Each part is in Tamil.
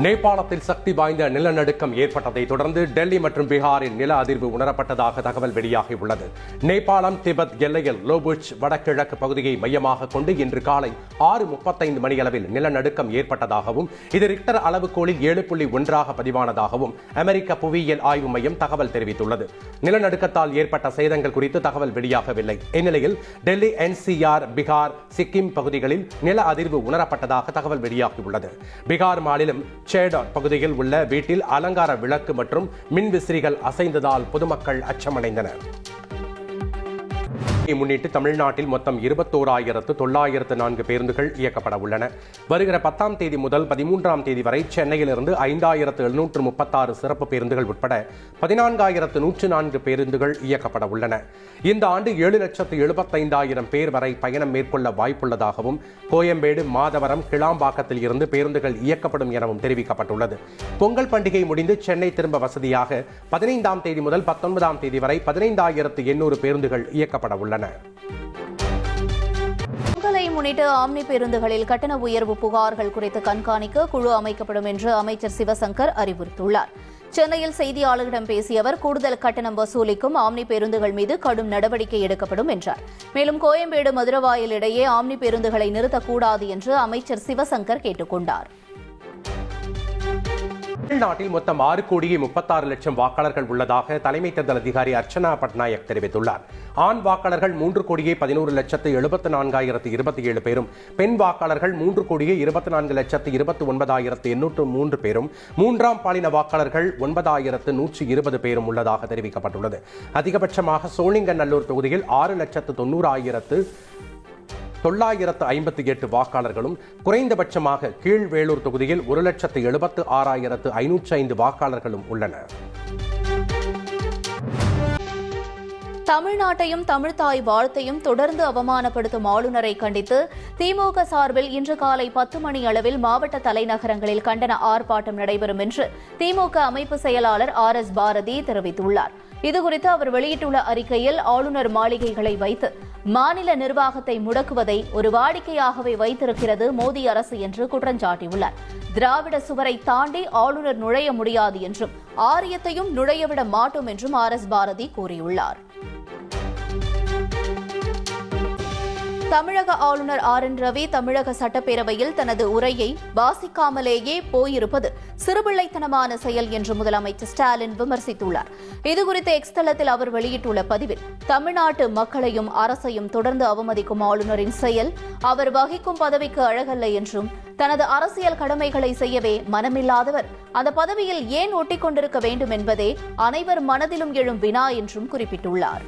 நேபாளத்தில் சக்தி வாய்ந்த நிலநடுக்கம் ஏற்பட்டதை தொடர்ந்து டெல்லி மற்றும் பீகாரில் நில அதிர்வு உணரப்பட்டதாக தகவல் வெளியாகியுள்ளது. நேபாளம் திபெத் எல்லையில் லோபுச் வடகிழக்கு பகுதியை மையமாக கொண்டு இன்று காலை 6:35 மணியளவில் நிலநடுக்கம் ஏற்பட்டதாகவும் இது ரிக்டர் அளவுகோலில் 7.1 பதிவானதாகவும் அமெரிக்க புவியியல் ஆய்வு மையம் தகவல் தெரிவித்துள்ளது. நிலநடுக்கத்தால் ஏற்பட்ட சேதங்கள் குறித்து தகவல் வெளியாகவில்லை. இந்நிலையில் டெல்லி, என்சிஆர், பீகார், சிக்கிம் பகுதிகளில் நில அதிர்வு உணரப்பட்டதாக தகவல் வெளியாகியுள்ளது. பீகார் மாநிலம் சேடாட் பகுதியில் உள்ள வீட்டில் அலங்கார விளக்கு மற்றும் மின்விசிறிகள் அசைந்ததால் பொதுமக்கள் அச்சமடைந்தனர். முன்னிட்டு தமிழ்நாட்டில் மொத்தம் 21,904 பேருந்துகள் இயக்கப்பட உள்ளன. வருகிற 10ஆம் தேதி முதல் 13ஆம் தேதி வரை சென்னையிலிருந்து 5,736 சிறப்பு பேருந்துகள் உட்பட 14,104 பேருந்துகள் இயக்கப்பட உள்ளன. இந்த ஆண்டு 7,75,000 பேர் வரை பயணம் மேற்கொள்ள வாய்ப்புள்ளதாகவும் கோயம்பேடு, மாதவரம், கிளாம்பாக்கத்தில் இருந்து பேருந்துகள் இயக்கப்படும் எனவும் தெரிவிக்கப்பட்டுள்ளது. பொங்கல் பண்டிகை முடிந்து சென்னை திரும்ப வசதியாக 15ஆம் தேதி முதல் 19ஆம் தேதி வரை 15,800 பேருந்துகள் இயக்கப்பட உள்ளன. பொங்கலை முன்னிட்டு ஆம்னி பேருந்துகளில் கட்டண உயர்வு புகார்கள் குறித்து கண்காணிக்க குழு அமைக்கப்படும் என்று அமைச்சர் சிவசங்கர் அறிவுறுத்தியுள்ளார். சென்னையில் செய்தியாளர்களிடம் பேசிய அவர், கூடுதல் கட்டணம் வசூலிக்கும் ஆம்னி பேருந்துகள் மீது கடும் நடவடிக்கை எடுக்கப்படும் என்றார். மேலும் கோயம்பேடு, மதுரவாயல் இடையே ஆம்னி பேருந்துகளை நிறுத்தக்கூடாது என்று அமைச்சர் சிவசங்கர் கேட்டுக் கொண்டார். தமிழ்நாட்டில் மொத்தம் 6,36,00,000 வாக்காளர்கள் உள்ளதாக தலைமை தேர்தல் அதிகாரி அர்ச்சனா பட்நாயக் தெரிவித்துள்ளார். ஆண் வாக்காளர்கள் 3,11,74,027 பேரும், பெண் வாக்காளர்கள் 3,24,29,803 பேரும், மூன்றாம் பாலின வாக்காளர்கள் 9,120 பேரும் உள்ளதாக தெரிவிக்கப்பட்டுள்ளது. அதிகபட்சமாக சோழிங்கநல்லூர் தொகுதியில் 6,90,958 வாக்காளர்களும், குறைந்தபட்சமாக கீழ்வேளூர் தொகுதியில் 1,76,505 வாக்காளர்களும் உள்ளனர். தமிழ்நாட்டையும் தமிழ்தாய் வாழ்த்தையும் தொடர்ந்து அவமானப்படுத்தும் ஆளுநரை கண்டித்து திமுக சார்பில் இன்று காலை 10 மணி அளவில் மாவட்ட தலைநகரங்களில் கண்டன ஆர்ப்பாட்டம் நடைபெறும் என்று திமுக அமைப்பு செயலாளர் RS பாரதி தெரிவித்துள்ளார். இதுகுறித்து அவர் வெளியிட்டுள்ள அறிக்கையில், ஆளுநர் மாளிகைகளை வைத்து மாநில நிர்வாகத்தை முடக்குவதை ஒரு வாடிக்கையாகவே வைத்திருக்கிறது மோடி அரசு என்று குற்றஞ்சாட்டியுள்ளார். திராவிட சுவரை தாண்டி ஆளுநர் நுழைய முடியாது என்றும் ஆரியத்தையும் நுழையவிட மாட்டோம் என்றும் RS பாரதி கூறியுள்ளார். தமிழக ஆளுநர் RN ரவி தமிழக சட்டப்பேரவையில் தனது உரையை வாசிக்காமலேயே போயிருப்பது சிறுபிள்ளைத்தனமான செயல் என்று முதலமைச்சர் ஸ்டாலின் விமர்சித்துள்ளார். இதுகுறித்து எக்ஸ் தளத்தில் அவர் வெளியிட்டுள்ள பதிவில், தமிழ்நாட்டு மக்களையும் அரசையும் தொடர்ந்து அவமதிக்கும் ஆளுநரின் செயல் அவர் வகிக்கும் பதவிக்கு அழகல்ல என்றும், தனது அரசியல் கடமைகளை செய்யவே மனமில்லாதவர் அந்த பதவியில் ஏன் ஒட்டிக் கொண்டிருக்க வேண்டும் என்பதே அனைவர் மனதிலும் எழும் வினா என்றும் குறிப்பிட்டுள்ளார்.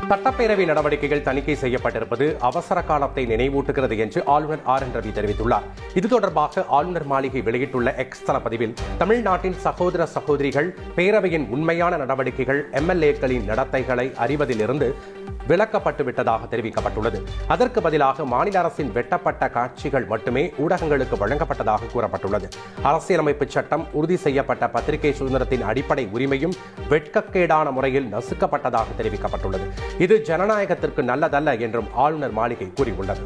சட்டப்பேரவை நடவடிக்கைகள் தணிக்கை செய்யப்பட்டிருப்பது அவசர காலத்தை நினைவூட்டுகிறது என்று ஆளுநர் RN ரவி தெரிவித்துள்ளார். இது தொடர்பாக ஆளுநர் மாளிகை வெளியிட்டுள்ள எக்ஸ் தள பதிவில், தமிழ்நாட்டின் சகோதர சகோதரிகள் பேரவையின் உண்மையான நடவடிக்கைகள் MLAக்களின் நடத்தைகளை அறிவதிலிருந்து விலக்கப்பட்டு விட்டதாக தெரிவிக்கப்பட்டுள்ளது. அதற்கு பதிலாக மாநில அரசின் வெட்டப்பட்ட காட்சிகள் மட்டுமே ஊடகங்களுக்கு வழங்கப்பட்டதாக கூறப்பட்டுள்ளது. அரசியலமைப்பு சட்டம் உறுதி செய்யப்பட்ட பத்திரிகை சுதந்திரத்தின் அடிப்படை உரிமையும் வெட்கக்கேடான முறையில் நசுக்கப்பட்டதாக தெரிவிக்கப்பட்டுள்ளது. இது ஜனநாயகத்திற்கு நல்லதல்ல என்றும் ஆளுநர் மாளிகை கூறியுள்ளது.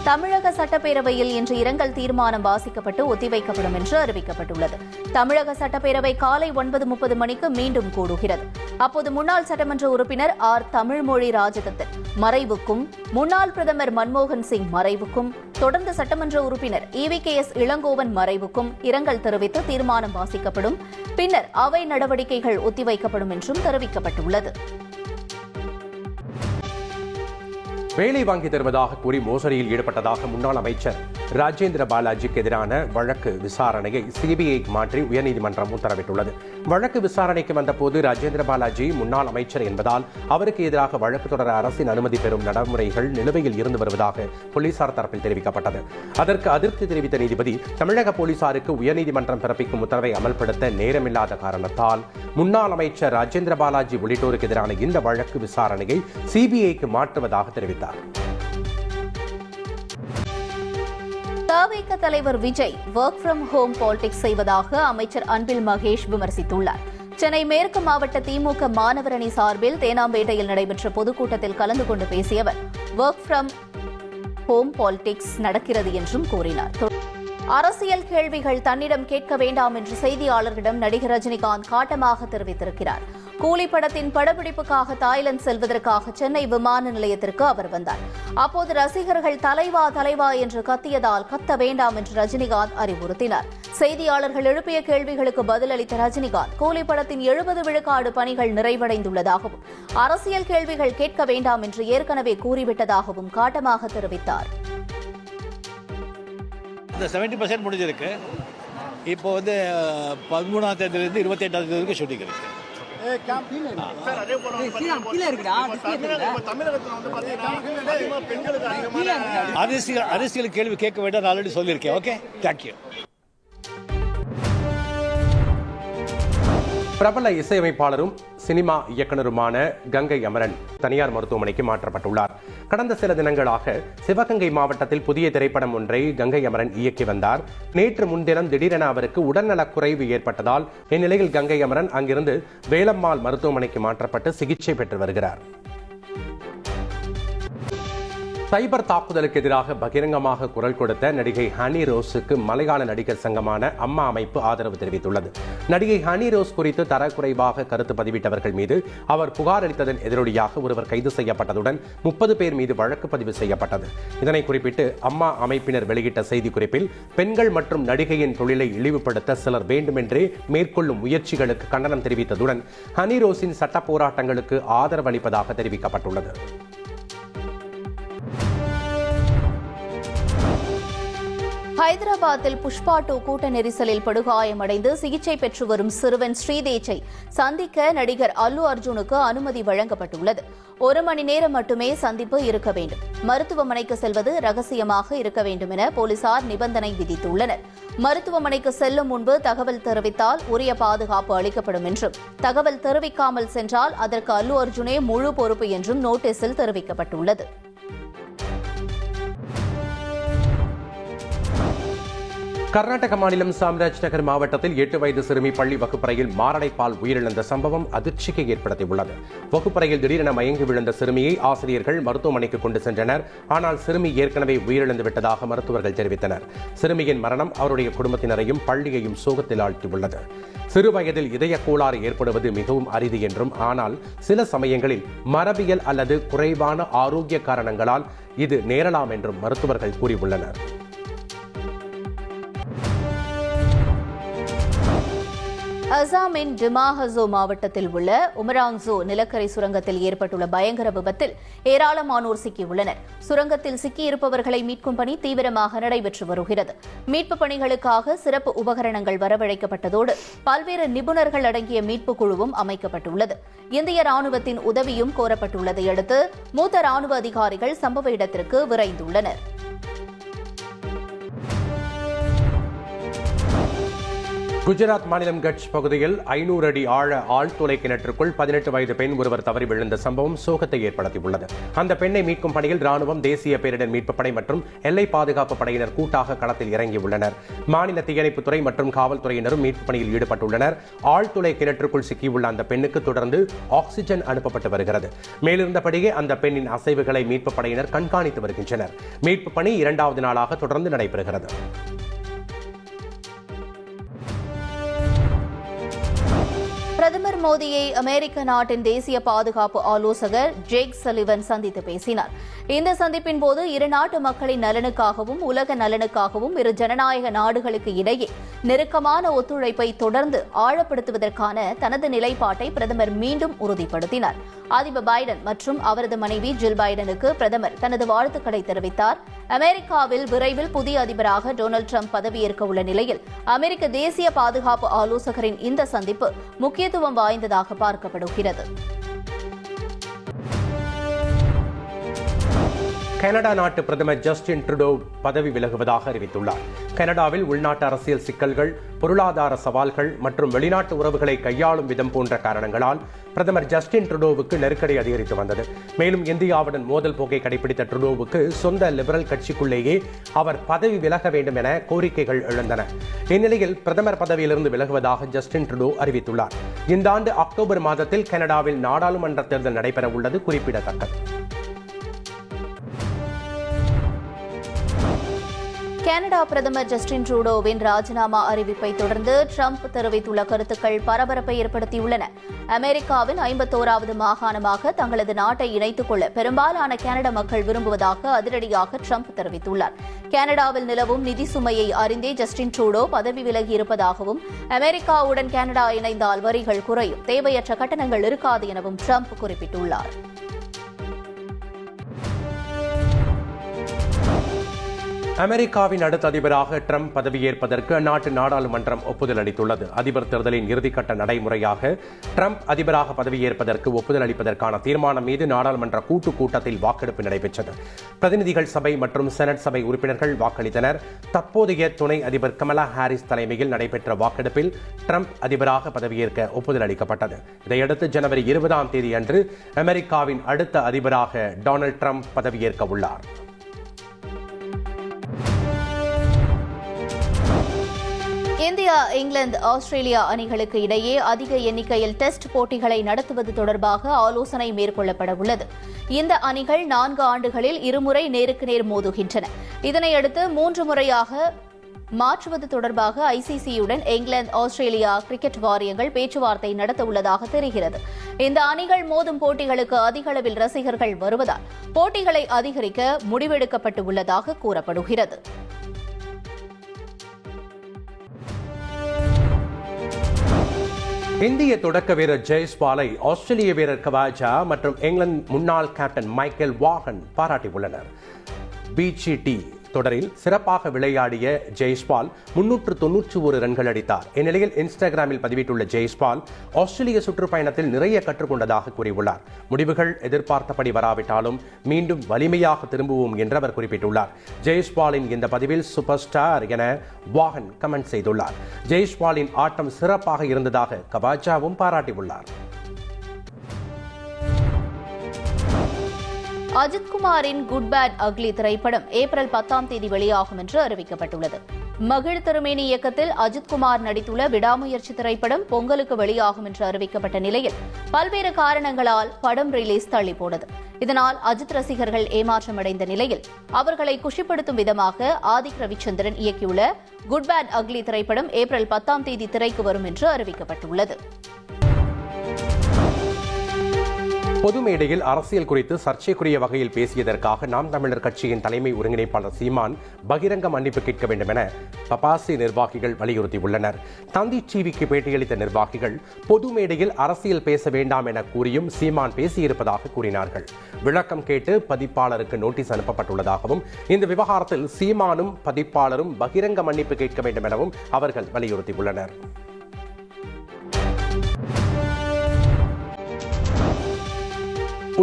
தமிழக சட்டப்பேரவையில் இன்று இரங்கல் தீர்மானம் வாசிக்கப்பட்டு ஒத்திவைக்கப்படும் என்று அறிவிக்கப்பட்டுள்ளது. தமிழக சட்டப்பேரவை காலை 9:30 மணிக்கு மீண்டும் கூடுகிறது. அப்போது முன்னாள் சட்டமன்ற உறுப்பினர் தமிழ்மொழி ராஜதத்தன் மறைவுக்கும், முன்னாள் பிரதமர் மன்மோகன் சிங் மறைவுக்கும், தொடர்ந்து சட்டமன்ற உறுப்பினர் EVKS இளங்கோவன் மறைவுக்கும் இரங்கல் தெரிவித்து தீர்மானம் வாசிக்கப்படும். பின்னர் அவை நடவடிக்கைகள் ஒத்திவைக்கப்படும் என்றும் தெரிவிக்கப்பட்டுள்ளது. வேலை வாங்கி தருவதாக கூறி மோசடியில் ஈடுபட்டதாக முன்னாள் அமைச்சர் ராஜேந்திர பாலாஜிக்கு எதிரான வழக்கு விசாரணையை CBIக்கு மாற்றி உயர்நீதிமன்றம் உத்தரவிட்டுள்ளது. வழக்கு விசாரணைக்கு வந்தபோது ராஜேந்திர பாலாஜி முன்னாள் அமைச்சர் என்பதால் அவருக்கு எதிராக வழக்கு தொடர அரசின் அனுமதி பெறும் நடைமுறைகள் நிலுவையில் இருந்து வருவதாக போலீசார் தரப்பில் தெரிவிக்கப்பட்டது. அதற்கு அதிருப்தி தெரிவித்த நீதிபதி, தமிழக போலீசாருக்கு உயர்நீதிமன்றம் பிறப்பிக்கும் உத்தரவை அமல்படுத்த நேரமில்லாத காரணத்தால் முன்னாள் அமைச்சர் ராஜேந்திர பாலாஜி உள்ளிட்டோருக்கு எதிரான இந்த வழக்கு விசாரணையை CBIக்கு மாற்றுவதாக தெரிவித்தார். தவிக தலைவர் Vijay work from home politics செய்வதாக அமைச்சர் அன்பில் மகேஷ் விமர்சித்துள்ளார். சென்னை மேற்கு மாவட்ட திமுக மாணவர் அணி சார்பில் தேனாம்பேட்டையில் நடைபெற்ற பொதுக்கூட்டத்தில் கலந்து கொண்டு பேசிய அவர் ஒர்க் ஃப்ரம் ஹோம் பாலிடிக்ஸ் நடக்கிறது என்றும் கூறினார். அரசியல் கேள்விகள் தன்னிடம் கேட்க வேண்டாம் என்று செய்தியாளர்களிடம் நடிகர் ரஜினிகாந்த் காட்டமாக தெரிவித்திருக்கிறார். கூலி படத்தின் படப்பிடிப்புக்காக தாய்லாந்து செல்வதற்காக சென்னை விமான நிலையத்திற்கு அவர் வந்தார். அப்போது ரசிகர்கள் தலைவா தலைவா என்று கத்தியதால் கத்த வேண்டாம் என்று ரஜினிகாந்த் அறிவுறுத்தினார். செய்தியாளர்கள் எழுப்பிய கேள்விகளுக்கு பதிலளித்த ரஜினிகாந்த் கூலி படத்தின் 70 விழுக்காடு பணிகள் நிறைவடைந்துள்ளதாகவும் அரசியல் கேள்விகள் கேட்க வேண்டாம் என்று ஏற்கனவே கூறிவிட்டதாகவும் காட்டமாக தெரிவித்தார். இந்த 70% முடிஞ்சிருக்கு. இப்போ 13ஆம் தேதியிலிருந்து 28ஆம் தேதி வரைக்கும் ஷூட்டிங் இருக்கு. அரசியல் கேள்வி கேட்க வேண்டாம் ஆல்ரெடி சொல்லியிருக்கேன். Okay, thank you. பிரபல இசையமைப்பாளரும் சினிமா இயக்குநருமான கங்கை அமரன் தனியார் மருத்துவமனைக்கு மாற்றப்பட்டுள்ளார். கடந்த சில தினங்களாக சிவகங்கை மாவட்டத்தில் புதிய திரைப்படம் ஒன்றை கங்கை அமரன் இயக்கி வந்தார். நேற்று முன்தினம் திடீரென அவருக்கு உடல்நலக் குறைவு ஏற்பட்டதால் இந்நிலையில் கங்கை அமரன் அங்கிருந்து வேலம்மாள் மருத்துவமனைக்கு மாற்றப்பட்டு சிகிச்சை பெற்று வருகிறார். சைபர் தாக்குதலுக்கு எதிராக பகிரங்கமாக குரல் கொடுத்த நடிகை ஹனி ரோஸுக்கு மலையாள நடிகர் சங்கமான அம்மா அமைப்பு ஆதரவு தெரிவித்துள்ளது. நடிகை ஹனி ரோஸ் குறித்து தரக்குறைவாக கருத்து பதிவிட்டவர்கள் மீது அவர் புகார் அளித்ததன் எதிரொலியாக ஒருவர் கைது செய்யப்பட்டதுடன் 30 பேர் மீது வழக்கு பதிவு செய்யப்பட்டது. இதனை குறிப்பிட்டு அம்மா அமைப்பினர் வெளியிட்ட செய்திக்குறிப்பில் பெண்கள் மற்றும் நடிகையின் தொழிலை இழிவுபடுத்த சிலர் வேண்டுமென்றே மேற்கொள்ளும் முயற்சிகளுக்கு கண்டனம் தெரிவித்ததுடன் ஹனி ரோஸின் சட்ட போராட்டங்களுக்கு ஆதரவு அளிப்பதாக தெரிவிக்கப்பட்டுள்ளது. ஹைதராபாத்தில் புஷ்பா 2 கூட்ட நெரிசலில் படுகாயமடைந்து சிகிச்சை பெற்று வரும் சிறுவன் ஸ்ரீதேஜை சந்திக்க நடிகர் அல்லு அர்ஜுனுக்கு அனுமதி வழங்கப்பட்டுள்ளது. 1 மணி நேரம் மட்டுமே சந்திப்பு இருக்க வேண்டும். மருத்துவமனைக்கு செல்வது ரகசியமாக இருக்க வேண்டும் என போலீசார் நிபந்தனை விதித்துள்ளனர். மருத்துவமனைக்கு செல்லும் முன்பு தகவல் தெரிவித்தால் உரிய பாதுகாப்பு அளிக்கப்படும் என்றும், தகவல் தெரிவிக்காமல் சென்றால் அதற்கு அல்லு அர்ஜுனே முழு பொறுப்பு என்றும் நோட்டீஸில் தெரிவிக்கப்பட்டுள்ளது. கர்நாடக மாநிலம் சாம்ராஜ் நகர் மாவட்டத்தில் 8 வயது சிறுமி பள்ளி வகுப்பறையில் மாரடைப்பால் உயிரிழந்த சம்பவம் அதிர்ச்சியை ஏற்படுத்தியுள்ளது. வகுப்பறையில் திடீரென மயங்கி விழுந்த சிறுமியை ஆசிரியர்கள் மருத்துவமனைக்கு கொண்டு சென்றனர். ஆனால் சிறுமி ஏற்கனவே உயிரிழந்து விட்டதாக மருத்துவர்கள் தெரிவித்தனர். சிறுமியின் மரணம் அவருடைய குடும்பத்தினரையும் பள்ளியையும் சோகத்தில் ஆழ்த்தியுள்ளது. சிறு வயதில் இதய கோளாறு ஏற்படுவது மிகவும் அரிது என்றும், ஆனால் சில சமயங்களில் மரபியல் அல்லது குறைவான ஆரோக்கிய காரணங்களால் இது நேரலாம் என்றும் மருத்துவர்கள் கூறியுள்ளனர். அசாமின் டிமாஹசோ மாவட்டத்தில் உள்ள உமராங்சோ நிலக்கரி சுரங்கத்தில் ஏற்பட்டுள்ள பயங்கர விபத்தில் ஏராளமானோர் சிக்கியுள்ளனர். சுரங்கத்தில் சிக்கியிருப்பவர்களை மீட்கும் பணி தீவிரமாக நடைபெற்று வருகிறது. மீட்புப் பணிகளுக்காக சிறப்பு உபகரணங்கள் வரவழைக்கப்பட்டதோடு பல்வேறு நிபுணர்கள் அடங்கிய மீட்புக் குழுவும் அமைக்கப்பட்டுள்ளது. இந்திய ராணுவத்தின் உதவியும் கோரப்பட்டுள்ளதை அடுத்து மூத்த ராணுவ அதிகாரிகள் சம்பவ இடத்திற்கு விரைந்துள்ளனர். குஜராத் மாநிலம் கட்ச் பகுதியில் 500 அடி ஆழ ஆழ்துளை கிணற்றுக்குள் 18 வயது பெண் ஒருவர் தவறி விழுந்த சம்பவம் சோகத்தை ஏற்படுத்தியுள்ளது. அந்த பெண்ணை மீட்கும் பணியில் ராணுவம், தேசிய பேரிடர் மீட்புப் படை மற்றும் எல்லை பாதுகாப்பு படையினர் கூட்டாக களத்தில் இறங்கியுள்ளனர். மாநில தீயணைப்புத்துறை மற்றும் காவல்துறையினரும் மீட்புப் பணியில் ஈடுபட்டுள்ளனர். ஆழ்துளை கிணற்றுக்குள் சிக்கியுள்ள அந்த பெண்ணுக்கு தொடர்ந்து ஆக்சிஜன் அனுப்பப்பட்டு வருகிறது. மேலிருந்தபடியே அந்த பெண்ணின் அசைவுகளை மீட்புப் படையினர் கண்காணித்து வருகின்றனர். மீட்புப் பணி 2வது நாளாக தொடர்ந்து நடைபெறுகிறது. பிரதமர் மோடியை அமெரிக்க நாட்டின் தேசிய பாதுகாப்பு ஆலோசகர் ஜேக் சலிவன் சந்தித்து பேசினார். இந்த சந்திப்பின் போது இரு நாட்டு மக்களின் நலனுக்காகவும் உலக நலனுக்காகவும் இரு ஜனநாயக நாடுகளுக்கு இடையே நெருக்கமான ஒத்துழைப்பை தொடர்ந்து ஆழப்படுத்துவதற்கான தனது நிலைப்பாட்டை பிரதமர் மீண்டும் உறுதிப்படுத்தினார். அதிபர் பைடன் மற்றும் அவரது மனைவி ஜில் பைடனுக்கு பிரதமர் தனது வாழ்த்துக்களை தெரிவித்தார். அமெரிக்காவில் விரைவில் புதிய அதிபராக டொனால்டு டிரம்ப் பதவியேற்க உள்ள நிலையில் அமெரிக்க தேசிய பாதுகாப்பு ஆலோசகரின் இந்த சந்திப்பு முக்கியத்துவம் வாய்ந்ததாக பார்க்கப்படுகிறது. கனடா நாட்டு பிரதமர் ஜஸ்டின் ட்ரூடோ பதவி விலகுவதாக அறிவித்துள்ளார். கனடாவில் உள்நாட்டு அரசியல் சிக்கல்கள், பொருளாதார சவால்கள் மற்றும் வெளிநாட்டு உறவுகளை கையாளும் விதம் போன்ற காரணங்களால் பிரதமர் ஜஸ்டின் ட்ரூடோவுக்கு நெருக்கடி அதிகரித்து வந்தது. மேலும் இந்தியாவுடன் மோதல் போக்கை கடைபிடித்த ட்ரூடோவுக்கு சொந்த லிபரல் கட்சிக்குள்ளேயே அவர் பதவி விலக வேண்டும் என கோரிக்கைகள் எழுந்தன. இந்நிலையில் பிரதமர் பதவியிலிருந்து விலகுவதாக ஜஸ்டின் ட்ரூடோ அறிவித்துள்ளார். இந்த ஆண்டு அக்டோபர் மாதத்தில் கனடாவில் நாடாளுமன்ற தேர்தல் நடைபெற உள்ளது குறிப்பிடத்தக்கது. கனடா பிரதமர் ஜஸ்டின் ட்ரூடோவின் ராஜினாமா அறிவிப்பை தொடர்ந்து ட்ரம்ப் தெரிவித்துள்ள கருத்துக்கள் பரபரப்பை ஏற்படுத்தியுள்ளன. அமெரிக்காவின் 51வது மாகாணமாக தங்களது நாட்டை இணைத்துக் கொள்ள பெரும்பாலான கனடா மக்கள் விரும்புவதாக அதிரடியாக ட்ரம்ப் தெரிவித்துள்ளார். கனடாவில் நிலவும் நிதி சுமையை அறிந்தே ஜஸ்டின் ட்ரூடோ பதவி விலகியிருப்பதாகவும், அமெரிக்காவுடன் கனடா இணைந்தால் வரிகள் குறையும், தேவையற்ற கட்டணங்கள் இருக்காது எனவும் ட்ரம்ப் குறிப்பிட்டுள்ளார். அமெரிக்காவின் அடுத்த அதிபராக ட்ரம்ப் பதவியேற்பதற்கு அந்நாட்டு நாடாளுமன்றம் ஒப்புதல் அளித்துள்ளது. அதிபர் தேர்தலின் இறுதிக்கட்ட நடைமுறையாக ட்ரம்ப் அதிபராக பதவியேற்பதற்கு ஒப்புதல் அளிப்பதற்கான தீர்மானம் மீது நாடாளுமன்ற கூட்டத்தில் வாக்கெடுப்பு நடைபெற்றது. பிரதிநிதிகள் சபை மற்றும் செனட் சபை உறுப்பினர்கள் வாக்களித்தனர். தற்போதைய துணை அதிபர் கமலா ஹாரிஸ் தலைமையில் நடைபெற்ற வாக்கெடுப்பில் ட்ரம்ப் அதிபராக பதவியேற்க ஒப்புதல் அளிக்கப்பட்டது. இதையடுத்து ஜனவரி 20ஆம் தேதி அன்று அமெரிக்காவின் அடுத்த அதிபராக டொனால்ட் ட்ரம்ப் பதவியேற்க உள்ளார். இந்தியா, இங்கிலாந்து, ஆஸ்திரேலியா அணிகளுக்கு இடையே அதிக எண்ணிக்கையில் டெஸ்ட் போட்டிகளை நடத்துவது தொடர்பாக ஆலோசனை மேற்கொள்ளப்பட உள்ளது. இந்த அணிகள் 4 ஆண்டுகளில் இருமுறை நேருக்கு நேர் மோதுகின்றன. இதனையடுத்து 3 முறையாக மாற்றுவது தொடர்பாக ஐசிசியுடன் இங்கிலாந்து, ஆஸ்திரேலியா கிரிக்கெட் வாரியங்கள் பேச்சுவார்த்தை நடத்த உள்ளதாக தெரிகிறது. இந்த அணிகள் மோதும் போட்டிகளுக்கு அதிக அளவில் ரசிகர்கள் வருவதால் போட்டிகளை அதிகரிக்க முடிவெடுக்கப்பட்டு உள்ளதாக கூறப்படுகிறது. இந்திய தொடக்க வீரர் ஜெய்ஸ்வாலை ஆஸ்திரேலிய வீரர் கவாஜா மற்றும் இங்கிலாந்து முன்னாள் கேப்டன் மைக்கேல் வாகன் பாராட்டியுள்ளனர். பிஜிடி தொடரில் சிறப்பாக விளையாடிய ஜெய்ஸ்வால் 391 ரன்கள் அடித்தார். இந்நிலையில் இன்ஸ்டாகிராமில் பதிவிட்டுள்ள ஜெய்ஸ்வால் ஆஸ்திரேலிய சுற்றுப்பயணத்தில் நிறைய கற்றுக்கொண்டதாக கூறியுள்ளார். முடிவுகள் எதிர்பார்த்தபடி வராவிட்டாலும் மீண்டும் வலிமையாக திரும்புவோம் என்று அவர் குறிப்பிட்டுள்ளார். ஜெய்ஸ்வாலின் இந்த பதிவில் சூப்பர் ஸ்டார் என வாகன் கமெண்ட் செய்துள்ளார். ஜெய்ஸ்வாலின் ஆட்டம் சிறப்பாக இருந்ததாக கவாஜாவும் பாராட்டியுள்ளார். அஜித்குமாரின் குட் பேட் அக்லி திரைப்படம் ஏப்ரல் 10ஆம் தேதி வெளியாகும் என்று அறிவிக்கப்பட்டுள்ளது. மகிழ் திருமேனி இயக்கத்தில் அஜித்குமார் நடித்துள்ள விடாமுயற்சி திரைப்படம் பொங்கலுக்கு வெளியாகும் என்று அறிவிக்கப்பட்ட நிலையில் பல்வேறு காரணங்களால் படம் ரிலீஸ் தள்ளி போனது. இதனால் அஜித் ரசிகர்கள் ஏமாற்றமடைந்த நிலையில் அவர்களை குஷிப்படுத்தும் விதமாக ஆதிக் ரவிச்சந்திரன் இயக்கியுள்ள குட் பேட் அக்லி திரைப்படம் ஏப்ரல் 10ஆம் தேதி திரைக்கு வரும் என்று அறிவிக்கப்பட்டுள்ளது. பொது மேடையில் அரசியல் குறித்து சர்ச்சைக்குரிய வகையில் பேசியதற்காக நாம் தமிழர் கட்சியின் தலைமை ஒருங்கிணைப்பாளர் சீமான் பகிரங்க மன்னிப்பு கேட்க வேண்டும் என பபாசி நிர்வாகிகள் வலியுறுத்தியுள்ளனர். தந்தி டிவிக்கு பேட்டியளித்த நிர்வாகிகள் பொது மேடையில் அரசியல் பேச வேண்டாம் என கூறியும் சீமான் பேசியிருப்பதாக கூறினார்கள். விளக்கம் கேட்டு பதிப்பாளருக்கு நோட்டீஸ் அனுப்பப்பட்டுள்ளதாகவும் இந்த விவகாரத்தில் சீமானும் பதிப்பாளரும் பகிரங்க மன்னிப்பு கேட்க வேண்டும் எனவும் அவர்கள் வலியுறுத்தியுள்ளனர்.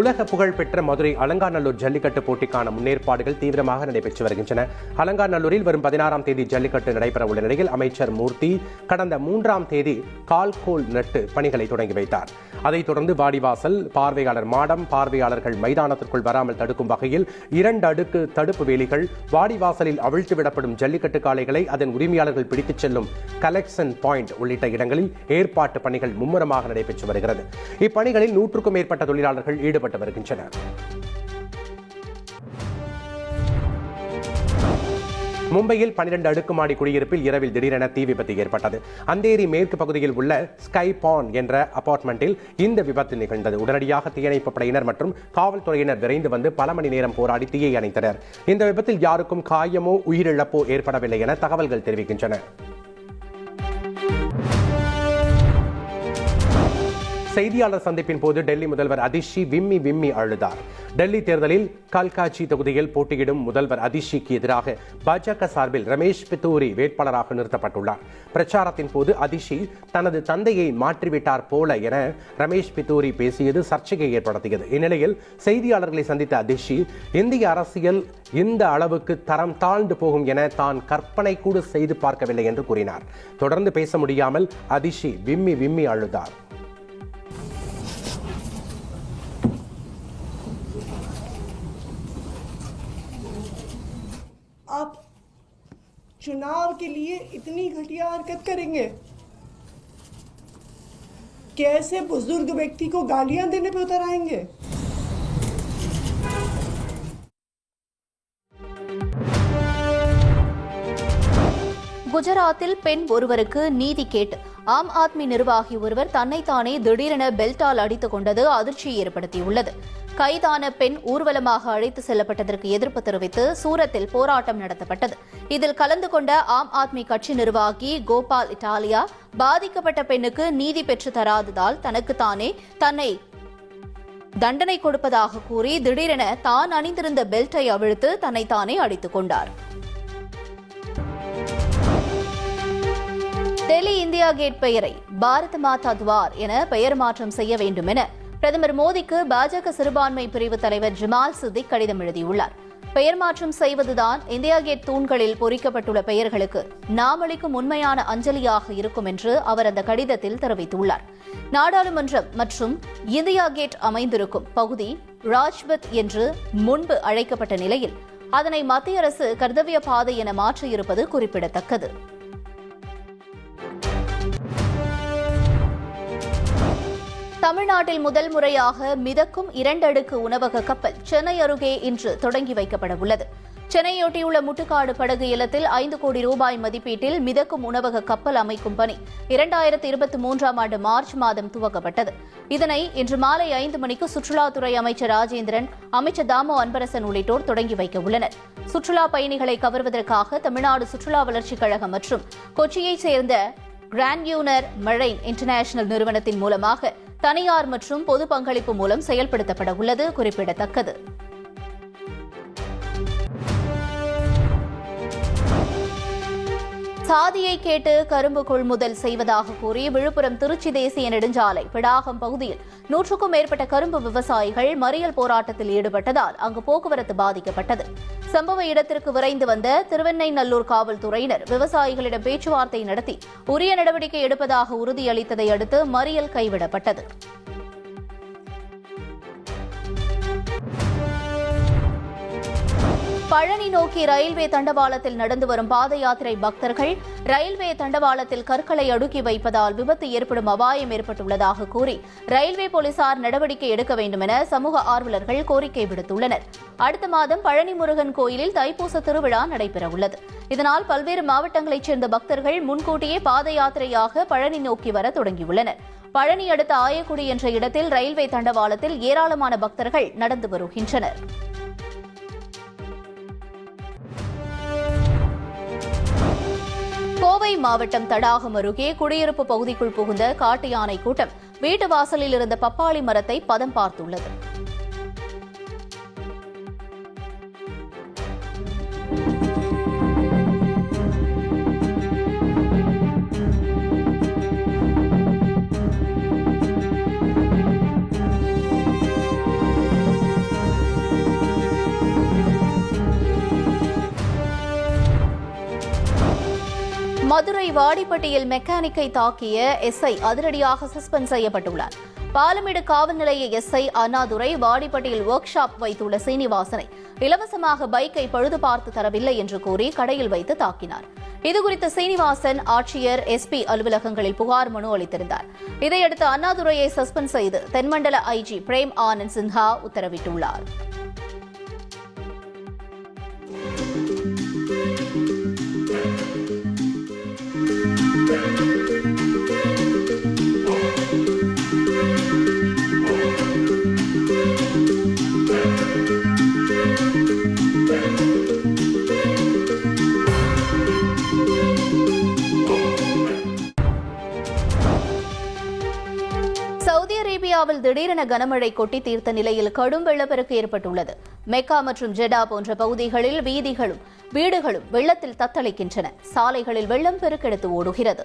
உலக புகழ்பெற்ற மதுரை அலங்காநல்லூர் ஜல்லிக்கட்டு போட்டிக்கான முன்னேற்பாடுகள் தீவிரமாக நடைபெற்று வருகின்றன. அலங்காநல்லூரில் வரும் 16ஆம் தேதி ஜல்லிக்கட்டு நடைபெற உள்ள நிலையில் அமைச்சர் மூர்த்தி கடந்த 3ஆம் தேதி கால்கோல் நட்டு பணிகளை தொடங்கி வைத்தார். அதைத் தொடர்ந்து வாடிவாசல், பார்வையாளர் மாடம், பார்வையாளர்கள் மைதானத்திற்குள் வராமல் தடுக்கும் வகையில் 2 அடுக்கு தடுப்பு வேலிகள், வாடிவாசலில் அவிழ்த்து விடப்படும் ஜல்லிக்கட்டு காளைகளை அதன் உரிமையாளர்கள் பிடித்துச் செல்லும் கலெக்ஷன் பாயிண்ட் உள்ளிட்ட இடங்களில் ஏற்பாட்டு பணிகள் மும்முரமாக நடைபெற்று வருகிறது. இப்பணிகளில் 100க்கும் மேற்பட்ட தொழிலாளர்கள் ஈடுபட்டு வருகின்றனர். மும்பையில் 12 அடுக்குமாடி குடியிருப்பில் இரவில் திடீரென தீ விபத்து ஏற்பட்டது. அந்தேரி மேற்கு பகுதியில் உள்ள ஸ்கை பான் என்ற அபார்ட்மெண்டில் இந்த விபத்து நிகழ்ந்தது. உடனடியாக தீயணைப்பு படையினர் மற்றும் காவல்துறையினர் விரைந்து வந்து பல மணி நேரம் போராடி தீயை அணைத்தனர். இந்த விபத்தில் யாருக்கும் காயமோ உயிரிழப்போ ஏற்படவில்லை என தகவல்கள் தெரிவிக்கின்றன. செய்தியாளர் சந்திப்பின் போது டெல்லி முதல்வர் அதிஷி விம்மி விம்மி அழுதார். டெல்லி தேர்தலில் கல்காச்சி தொகுதியில் போட்டியிடும் முதல்வர் அதிஷிக்கு எதிராக பாஜக சார்பில் ரமேஷ் பித்தூரி வேட்பாளராக நிறுத்தப்பட்டுள்ளார். பிரச்சாரத்தின் போது அதிஷி தனது தந்தையை மாற்றிவிட்டார் போல என ரமேஷ் பித்தூரி பேசியது சர்ச்சையை ஏற்படுத்தியது. இந்நிலையில் செய்தியாளர்களை சந்தித்த அதிஷி, இந்திய அரசியல் இந்த அளவுக்கு தரம் தாழ்ந்து போகும் என தான் கற்பனை கூட செய்து பார்க்கவில்லை என்று கூறினார். தொடர்ந்து பேச முடியாமல் அதிஷி விம்மி விம்மி அழுதார். आप चुनाव के लिए इतनी घटिया हरकत करेंगे? कैसे बुजुर्ग व्यक्ति को गालियां देने पे उतर आएंगे? குஜராத்தில் பெண் ஒருவருக்கு நீதி கேட்டு ஆம் ஆத்மி நிர்வாகி ஒருவர் தன்னைத்தானே திடீரென பெல்ட்டால் அடித்துக் கொண்டது அதிர்ச்சியை ஏற்படுத்தியுள்ளது. கைதான பெண் ஊர்வலமாக அழைத்து செல்லப்பட்டதற்கு எதிர்ப்பு தெரிவித்து சூரத்தில் போராட்டம் நடத்தப்பட்டது. இதில் கலந்து கொண்ட ஆம் ஆத்மி கட்சி நிர்வாகி கோபால் இட்டாலியா, பாதிக்கப்பட்ட பெண்ணுக்கு நீதி பெற்று தராததால் தன்னை தண்டனை கொடுப்பதாக கூறி திடீரென தான் அணிந்திருந்த பெல்ட்டை அவிழ்த்து தன்னைத்தானே அடித்துக் கொண்டார். டெல்லி இந்தியா கேட் பெயரை பாரத் மாதா துவார் என பெயர் மாற்றம் செய்ய வேண்டும் என பிரதமர் மோடிக்கு பாஜக சிறுபான்மை பிரிவு தலைவர் ஜமால் சித்திக் கடிதம் எழுதியுள்ளார். பெயர் மாற்றம் செய்வதுதான் இந்தியா கேட் தூண்களில் பொறிக்கப்பட்டுள்ள பெயர்களுக்கு நாம் அளிக்கும் உண்மையான அஞ்சலியாக இருக்கும் என்று அவர் அந்த கடிதத்தில் தெரிவித்துள்ளார். நாடாளுமன்றம் மற்றும் இந்தியா கேட் அமைந்திருக்கும் பகுதி ராஜ்பத் என்று முன்பு அழைக்கப்பட்ட நிலையில் அதனை மத்திய அரசு கர்த்தவிய பாதை என மாற்றியிருப்பது குறிப்பிடத்தக்கது. தமிழ்நாட்டில் முதல் முறையாக மிதக்கும் 2 அடுக்கு உணவக கப்பல் சென்னை அருகே இன்று தொடங்கி வைக்கப்பட உள்ளது. சென்னையொட்டியுள்ள முட்டுக்காடு படகு இல்லத்தில் 5 கோடி ரூபாய் மதிப்பீட்டில் மிதக்கும் உணவக கப்பல் அமைக்கும் பணி 2023ஆம் ஆண்டு மார்ச் மாதம் துவக்கப்பட்டது. இதனை இன்று மாலை 5 மணிக்கு சுற்றுலாத்துறை அமைச்சர் ராஜேந்திரன், அமைச்சர் தாமோ அன்பரசன் உள்ளிட்டோர் தொடங்கி வைக்க உள்ளனர். சுற்றுலா பயணிகளை கவர்வதற்காக தமிழ்நாடு சுற்றுலா வளர்ச்சிக் கழகம் மற்றும் கொச்சியைச் சேர்ந்த கிராண்ட்யூனர் மெரைன் இன்டர்நேஷனல் நிறுவனத்தின் மூலமாக தனியார் மற்றும் பொது பங்களிப்பு மூலம் செயல்படுத்தப்பட உள்ளது குறிப்பிடத்தக்கது. சாதியை கேட்டு கரும்பு கொள்முதல் செய்வதாக கூறி விழுப்புரம் திருச்சி தேசிய நெடுஞ்சாலை பிடாகம் பகுதியில் 100க்கும் மேற்பட்ட கரும்பு விவசாயிகள் மறியல் போராட்டத்தில் ஈடுபட்டதால் அங்கு போக்குவரத்து பாதிக்கப்பட்டது. சம்பவ இடத்திற்கு விரைந்து வந்த திருவெண்ணைநல்லூர் காவல்துறையினர் விவசாயிகளிடம் பேச்சுவார்த்தை நடத்தி உரிய நடவடிக்கை எடுப்பதாக உறுதியளித்ததை அடுத்து மறியல் கைவிடப்பட்டது. பழனி நோக்கி ரயில்வே தண்டவாளத்தில் நடந்து வரும் பாத யாத்திரை பக்தர்கள் ரயில்வே தண்டவாளத்தில் கற்களை அடுக்கி வைப்பதால் விபத்து ஏற்படும் அபாயம் ஏற்பட்டுள்ளதாக கூறி ரயில்வே போலீசார் நடவடிக்கை எடுக்க வேண்டும் என சமூக ஆர்வலர்கள் கோரிக்கை விடுத்துள்ளனர். அடுத்த மாதம் பழனி முருகன் கோயிலில் தைப்பூச திருவிழா நடைபெறவுள்ளது. இதனால் பல்வேறு மாவட்டங்களைச் சேர்ந்த பக்தர்கள் முன்கூட்டியே பாத யாத்திரையாக பழனி நோக்கி வர தொடங்கியுள்ளனர். பழனி அடுத்த ஆயக்குடி என்ற இடத்தில் ரயில்வே தண்டவாளத்தில் ஏராளமான பக்தர்கள் நடந்து வருகின்றனர். கோவை மாவட்டம் தடாகம் அருகே குடியிருப்பு பகுதிக்குள் புகுந்த காட்டு யானை கூட்டம் வீட்டு வாசலில் இருந்த பப்பாளி மரத்தை பதம் பார்த்துள்ளது. மதுரை வாடிப்பட்டியில் மெக்கானிக்கை தாக்கிய எஸ்ஐ அதிரடியாக சஸ்பெண்ட் செய்யப்பட்டுள்ளார். பாலமேடு காவல் நிலைய எஸ்ஐ அண்ணாதுரை வாடிப்பட்டியில் ஒர்க் ஷாப் வைத்துள்ள சீனிவாசனை இலவசமாக பைக்கை பழுது பார்த்து தரவில்லை என்று கூறி கடையில் வைத்து தாக்கினார். இதுகுறித்து சீனிவாசன் ஆட்சியர் எஸ்பி அலுவலகங்களில் புகார் மனு அளித்திருந்தார். இதையடுத்து அண்ணாதுரையை சஸ்பெண்ட் செய்து தென்மண்டல ஐஜி பிரேம் ஆனந்த் சின்ஹா உத்தரவிட்டுள்ளார். சவுதி சிரியாவில் திடீரென கனமழை கொட்டி தீர்த்த நிலையில் கடும் வெள்ளப்பெருக்கு ஏற்பட்டுள்ளது. மெக்கா மற்றும் ஜெடா போன்ற பகுதிகளில் வீதிகளும் வீடுகளும் வெள்ளத்தில் தத்தளிக்கின்றன. சாலைகளில் வெள்ளம் பெருக்கெடுத்து ஓடுகிறது.